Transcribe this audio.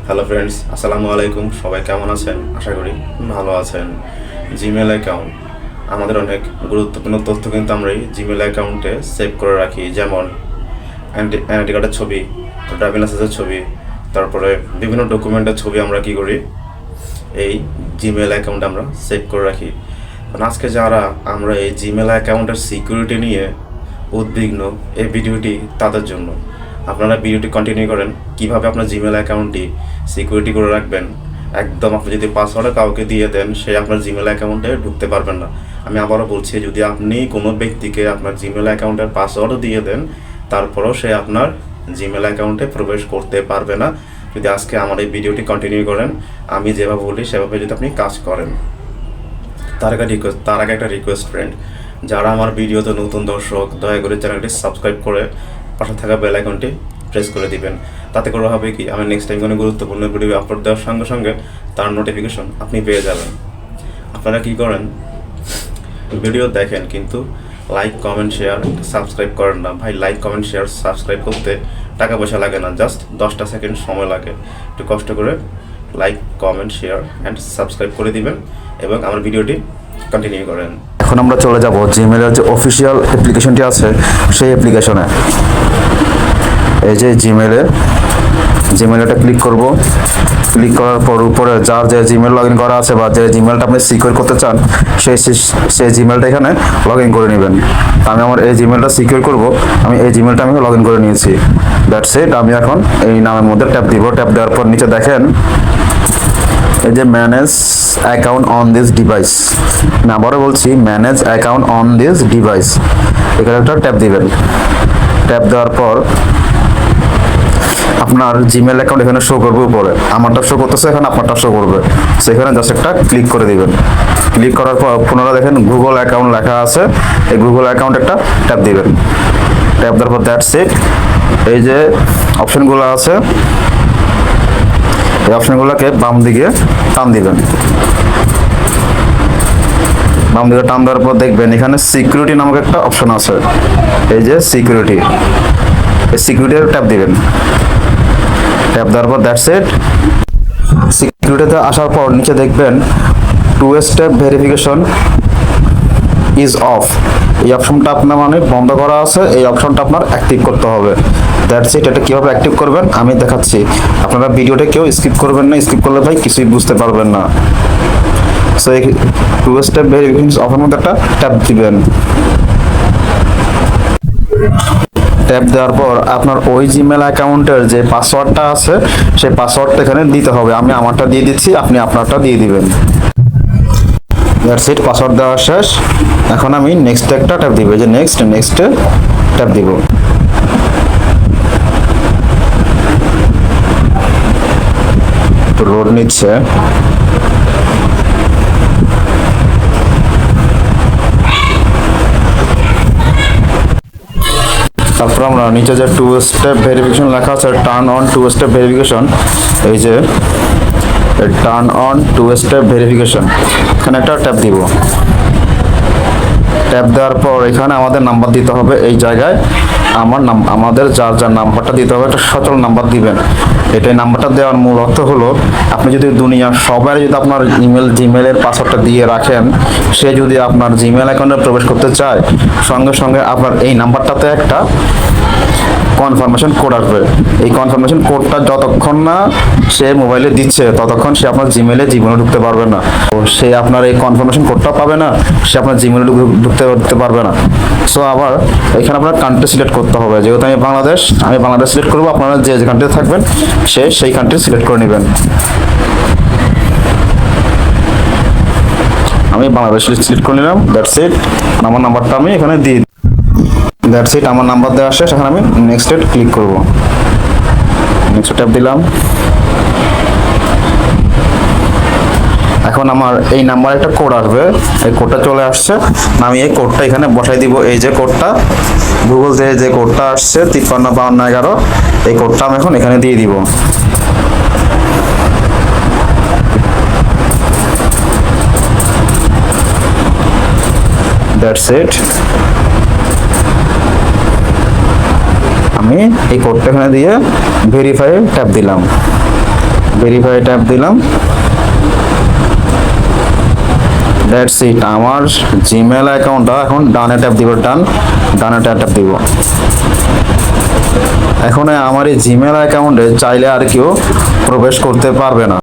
Hello friends, আসসালামু আলাইকুম। সবাই কেমন আছেন? আশা করি ভালো আছেন। জিমেল অ্যাকাউন্ট আমাদের অনেক গুরুত্বপূর্ণ তথ্য কিন্তু আমরা এই জিমেল অ্যাকাউন্টে সেভ করে রাখি, যেমন এনআইডি কার্ডের ছবি, ড্রাইভিং লাইসেন্সের ছবি, তারপরে বিভিন্ন ডকুমেন্টের ছবি আমরা কী করি, এই জিমেল অ্যাকাউন্টে আমরা সেভ করে রাখি। কারণ আজকে যারা আমরা এই জিমেল অ্যাকাউন্টের সিকিউরিটি নিয়ে উদ্বিগ্ন, এই ভিডিওটি তাদের জন্য। আপনারা ভিডিওটি কন্টিনিউ করেন কিভাবে আপনার জিমেল অ্যাকাউন্টটি সিকিউরিটি করে রাখবেন। একদম আপনি যদি পাসওয়ার্ড কাউকে দিয়ে দেন, সে আপনার জিমেল অ্যাকাউন্টে ঢুকতে পারবেন না। আমি আবারও বলছি, যদি আপনি কোনো ব্যক্তিকে আপনার জিমেল অ্যাকাউন্টের পাসওয়ার্ডও দিয়ে দেন, তারপরেও সে আপনার জিমেল অ্যাকাউন্টে প্রবেশ করতে পারবে না। যদি আজকে আমার এই ভিডিওটি কন্টিনিউ করেন, আমি যেভাবে বলি সেভাবে যদি আপনি কাজ করেন। তার আগে একটা রিকোয়েস্ট ফ্রেন্ড, যারা আমার ভিডিওতে নতুন দর্শক, দয়া করে চ্যানেলটি সাবস্ক্রাইব করে পাশে থাকা বেল আইকনটি প্রেস করে দিবেন। তাতে করে হবে কি, আমি নেক্সট টাইম কোনো গুরুত্বপূর্ণ ভিডিও আপলোড দেওয়ার সঙ্গে সঙ্গে তার নোটিফিকেশন আপনি পেয়ে যাবেন। আপনারা কি করেন, ভিডিও দেখেন কিন্তু লাইক কমেন্ট শেয়ার সাবস্ক্রাইব করেন না। ভাই, লাইক কমেন্ট শেয়ার সাবস্ক্রাইব করতে টাকা পয়সা লাগে না, জাস্ট 10টা সেকেন্ড সময় লাগে। একটু কষ্ট করে like comment share and subscribe করে দিবেন এবং আমার ভিডিওটি কন্টিনিউ করেন। এখন আমরা চলে যাব জিমেলের যে অফিসিয়াল অ্যাপ্লিকেশনটি আছে সেই অ্যাপ্লিকেশনে। এই যে জিমেলটা ক্লিক করব। ক্লিক করার পর উপরে যার যে জিমেল লগ ইন করা আছে বা যে জিমেলটা আপনি সিকিউর করতে চান, সেই জিমেলটা এখানে লগ ইন করে নেবেন। আমি আমার এই জিমেলটা সিকিউর করব, আমি এই জিমেলটা আমি লগ ইন করে নিয়েছি। That's it. আমি এখন এই নামের মধ্যে ট্যাপ দিব। ট্যাপ দেওয়ার পর নিচে দেখেন এই যে manage account on this device. আমি আবারও বলছি, manage account on this device, এখানে একটা ট্যাপ দিবেন। ট্যাপ দেওয়ার পর আপনার জিমেল অ্যাকাউন্ট এখানে শো করবে উপরে। আমারটা শো করতেছে, এখানে আপনারটা শো করবে। সেখানে জাস্ট একটা ক্লিক করে দিবেন। ক্লিক করার পর পুনরায় দেখেন গুগল অ্যাকাউন্ট লেখা আছে, এই গুগল অ্যাকাউন্ট একটা ট্যাপ দিবেন। ট্যাপ দেওয়ার পর দ্যাটস ইট। এই যে অপশনগুলো আছে, এই অপশনগুলোকে বাম দিকে টান দিবেন। বাম দিকে টান দেওয়ার পর দেখবেন এখানে সিকিউরিটি নামক একটা অপশন আছে। এই যে সিকিউরিটি, এই সিকিউরিটির ট্যাপ দিবেন। ট্যাপ দেওয়ার পর দ্যাটস ইট। সিকিউরিটিতে আসার পর নিচে দেখবেন 2 স্টেপ ভেরিফিকেশন ইজ অফ। এই অপশনটা আপনার বন্ধ করা আছে, এই অপশনটা আপনার অ্যাক্টিভ করতে হবে। That's it. এটা কীভাবে অ্যাক্টিভ করবেন আমি দেখাচ্ছি। আপনারা ভিডিওটা কেউ স্কিপ করবেন না, স্কিপ করলে ভাই কিছুই বুঝতে পারবেন না। সো এই 2 স্টেপ ভেরিফিকেশন অফের মধ্যে একটা ট্যাপ দিবেন। ট্যাপ দেওয়ার পর আপনার ওই জিমেল অ্যাকাউন্টের যে পাসওয়ার্ডটা আছে সেই পাসওয়ার্ডটা এখানে দিতে হবে। আমি আমারটা দিয়ে দিচ্ছি, আপনি আপনারটা দিয়ে দিবেন। That's it. পাসওয়ার্ড দেওয়া শেষ। এখন আমি নেক্সট একটা ট্যাপ দিব। যে নেক্সটে ট্যাপ দিব। লোড নিচ্ছে। তারপর আমরা নিচে যে 2 স্টেপ ভেরিফিকেশন লেখা আছে, টার্ন অন 2 স্টেপ ভেরিফিকেশন, এই যে টার্ন অন 2 স্টেপ ভেরিফিকেশন, এখানে একটা ট্যাপ দিব। ট্যাপ দেওয়ার পর এখানে আমাদের নাম্বার দিতে হবে। এই জায়গায় আমাদের যার নাম্বারটা দিতে হবে, একটা সচল নাম্বার দিবেন। এটাই নাম্বারটা দেওয়ার মূল অর্থ হলো, আপনি যদি দুনিয়ার সবাই যদি আপনার জিমেলের পাসওয়ার্ডটা দিয়ে রাখেন, সে যদি আপনার জিমেল অ্যাকাউন্টে প্রবেশ করতে চায়, সঙ্গে সঙ্গে আপনার এই নাম্বারটাতে একটা কনফার্মেশন কোড আসবে। এই কনফার্মেশন কোডটা যতক্ষণ না সে মোবাইলে দিচ্ছে, ততক্ষণ সে আপনার জিমেলে জীবনে ঢুকতে পারবে না। তো সে আপনার এই কনফার্মেশন কোডটা পাবে না, সে আপনার জিমেলে ঢুকতে পারবে না। সো আবার এখানে আপনার কান্ট্রি সিলেক্ট করতে হবে। যেহেতু আমি বাংলাদেশ সিলেক্ট করবো, আপনারা যে কান্ট্রিতে থাকবেন সেই কান্ট্রি সিলেক্ট করে নেবেন। আমি বাংলাদেশ সিলেক্ট করে নিলাম। That's it. আমার নাম্বারটা আমি এখানে দিয়ে, দ্যাটস ইট। আমার নাম্বার দেওয়া শেষ। এখন আমি নেক্সট ক্লিক করব। নেক্সট ট্যাপ দিলাম। এখন আমার এই নাম্বার একটা কোড আসবে, এই কোডটা চলে আসছে। আমি এই কোডটা এখানে বসাই দিব। এই যে কোডটা গুগল থেকে যে কোডটা আসছে 535211, এই কোডটা আমি এখন এখানে দিয়ে দিব। That's it. আমি এই কোডটা এখানে দিয়ে ভেরিফাই ট্যাপ দিলাম। ভেরিফাই ট্যাপ দিলাম। দ্যাটস ইট, আমার জিমেল অ্যাকাউন্টটা এখন ডানে ট্যাপ দিব, ডানে ট্যাপ দিব। এখন আমার এই জিমেল অ্যাকাউন্টে চাইলে আর কেউ প্রবেশ করতে পারবে না।